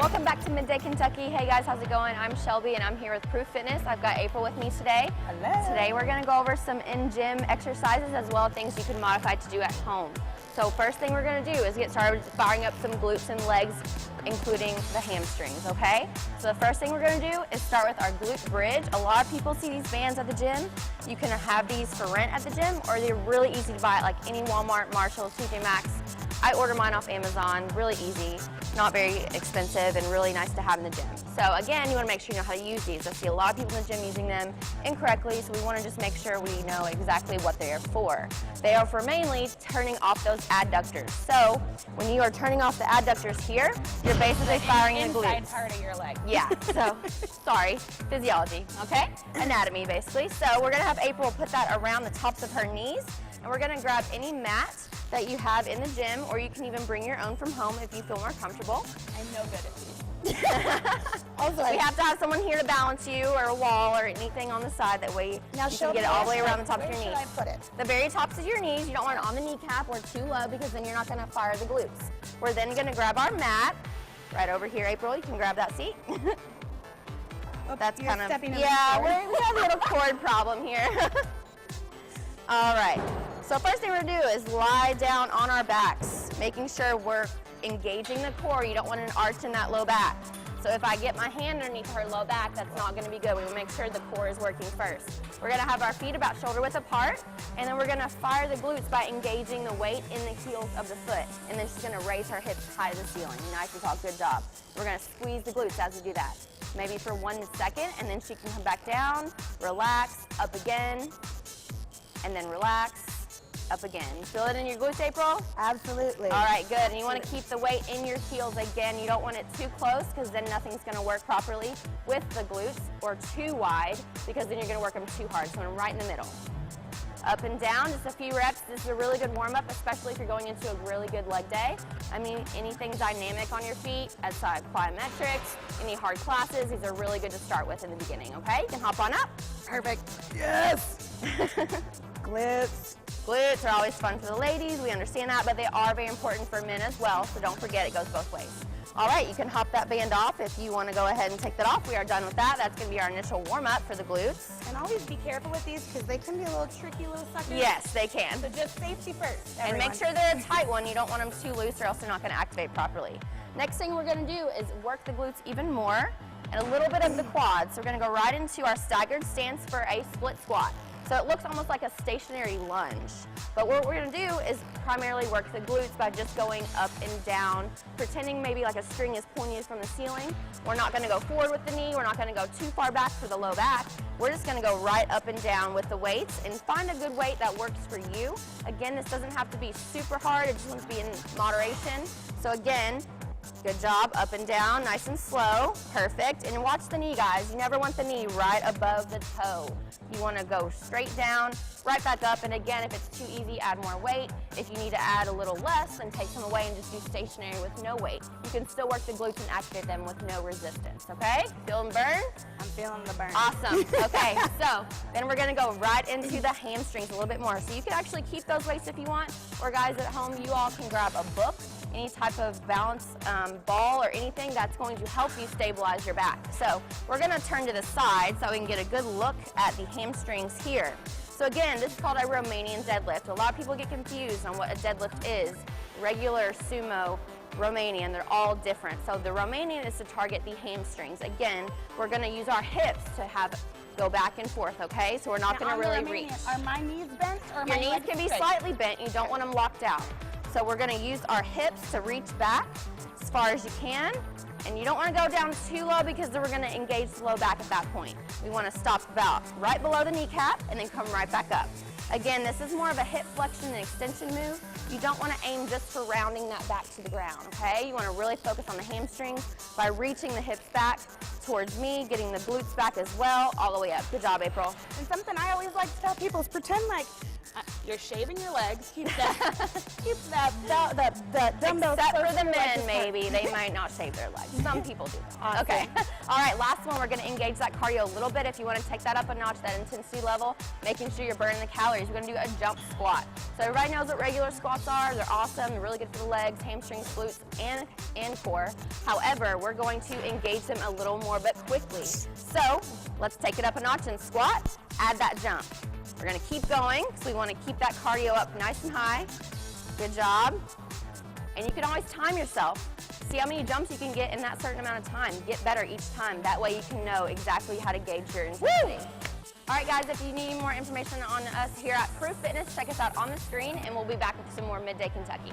Welcome back to Midday Kentucky. Hey guys, how's it going? I'm Shelby and I'm here with Proof Fitness. I've got April with me today. Hello. Today we're going to go over some in-gym exercises as well as things you can modify to do at home. So first thing we're going to do is get started with firing up some glutes and legs, including the hamstrings, okay? So the first thing we're going to do is start with our glute bridge. A lot of people see these bands at the gym. You can have these for rent at the gym, or they're really easy to buy at like any Walmart, Marshalls, TJ Maxx. I order mine off Amazon, really easy, not very expensive, and really nice to have in the gym. So again, you want to make sure you know how to use these. I see a lot of people in the gym using them incorrectly, so we want to just make sure we know exactly what they are for. They are for mainly turning off those adductors. So when you are turning off the adductors here, you're basically firing the glutes. Inside part of your leg. Yeah, so, sorry, physiology, okay? Anatomy, basically. So we're gonna have April put that around the tops of her knees, and we're gonna grab any mat that you have in the gym, or you can even bring your own from home if you feel more comfortable. I'm no good at these. Also, we have to have someone here to balance you, or a wall, or anything on the side. That way Now you can get it all the way around the top of where your should knees. I put it? The very tops of your knees. You don't want it on the kneecap or too low, because then you're not gonna fire the glutes. We're then gonna grab our mat, right over here, April. You can grab that seat. That's kind of, yeah, we have a little cord problem here. All right, so first thing we're gonna do is lie down on our backs, making sure we're engaging the core. You don't want an arch in that low back. So if I get my hand underneath her low back, that's not gonna be good. We wanna make sure the core is working first. We're gonna have our feet about shoulder width apart, and then we're gonna fire the glutes by engaging the weight in the heels of the foot. And then she's gonna raise her hips high to the ceiling. Nice and tall, good job. We're gonna squeeze the glutes as we do that. Maybe for 1 second, and then she can come back down, relax, up again, and then relax, up again. You feel it in your glutes, April? Absolutely. All right, good. And you want to keep the weight in your heels again. You don't want it too close, because then nothing's going to work properly with the glutes, or too wide, because then you're going to work them too hard. So I'm right in the middle. Up and down, just a few reps. This is a really good warm-up, especially if you're going into a really good leg day. I mean, anything dynamic on your feet, outside plyometrics, any hard classes, these are really good to start with in the beginning, okay? You can hop on up. Perfect. Yes. Glutes. Glutes are always fun for the ladies, we understand that, but they are very important for men as well, so don't forget it goes both ways. All right, you can hop that band off if you want to go ahead and take that off. We are done with that. That's going to be our initial warm-up for the glutes. And always be careful with these, because they can be a little tricky little suckers. Yes, they can. So just safety first, everyone. And make sure they're a tight one. You don't want them too loose, or else they're not going to activate properly. Next thing we're going to do is work the glutes even more, and a little bit of the quads. So we're going to go right into our staggered stance for a split squat. So it looks almost like a stationary lunge. But what we're gonna do is primarily work the glutes by just going up and down, pretending maybe like a string is pulling you from the ceiling. We're not gonna go forward with the knee, we're not gonna go too far back for the low back. We're just gonna go right up and down with the weights, and find a good weight that works for you. Again, this doesn't have to be super hard, it just wants to be in moderation. So again, good job, up and down, nice and slow, perfect. And watch the knee, guys. You never want the knee right above the toe. You want to go straight down, right back up, and again, if it's too easy, add more weight. If you need to add a little less, then take some away and just do stationary with no weight. You can still work the glutes and activate them with no resistance, okay? Feel them burn? I'm feeling the burn. Awesome. Okay, so then we're going to go right into the hamstrings a little bit more. So you can actually keep those weights if you want, or guys at home, you all can grab a book, any type of balance ball or anything that's going to help you stabilize your back. So we're going to turn to the side so we can get a good look at the hamstrings here. So again, this is called a Romanian deadlift. A lot of people get confused on what a deadlift is. Regular, sumo, Romanian, they're all different. So the Romanian is to target the hamstrings. Again, we're going to use our hips to go back and forth, okay? So we're not going to really reach. Are my knees bent, or your knees can be slightly bent. You don't want them locked out. So we're going to use our hips to reach back as far as you can. And you don't want to go down too low, because then we're going to engage the low back at that point. We want to stop about right below the kneecap and then come right back up. Again, this is more of a hip flexion and extension move. You don't want to aim just for rounding that back to the ground, okay? You want to really focus on the hamstrings by reaching the hips back towards me, getting the glutes back as well, all the way up. Good job, April. And something I always like to tell people is pretend like You're shaving your legs. Keep that dumbbell. Except for close the to your men, legs. maybe. They might not shave their legs. Some people do that. Awesome. Okay. All right, last one. We're going to engage that cardio a little bit. If you want to take that up a notch, that intensity level, making sure you're burning the calories, we're going to do a jump squat. So everybody knows what regular squats are. They're awesome. They're really good for the legs, hamstrings, glutes, and core. However, we're going to engage them a little more, but quickly. So let's take it up a notch and squat, add that jump. We're going to keep going, so we want to keep that cardio up nice and high. Good job. And you can always time yourself. See how many jumps you can get in that certain amount of time. Get better each time. That way you can know exactly how to gauge your intensity. All right, guys, if you need more information on us here at Proof Fitness, check us out on the screen, and we'll be back with some more Midday Kentucky.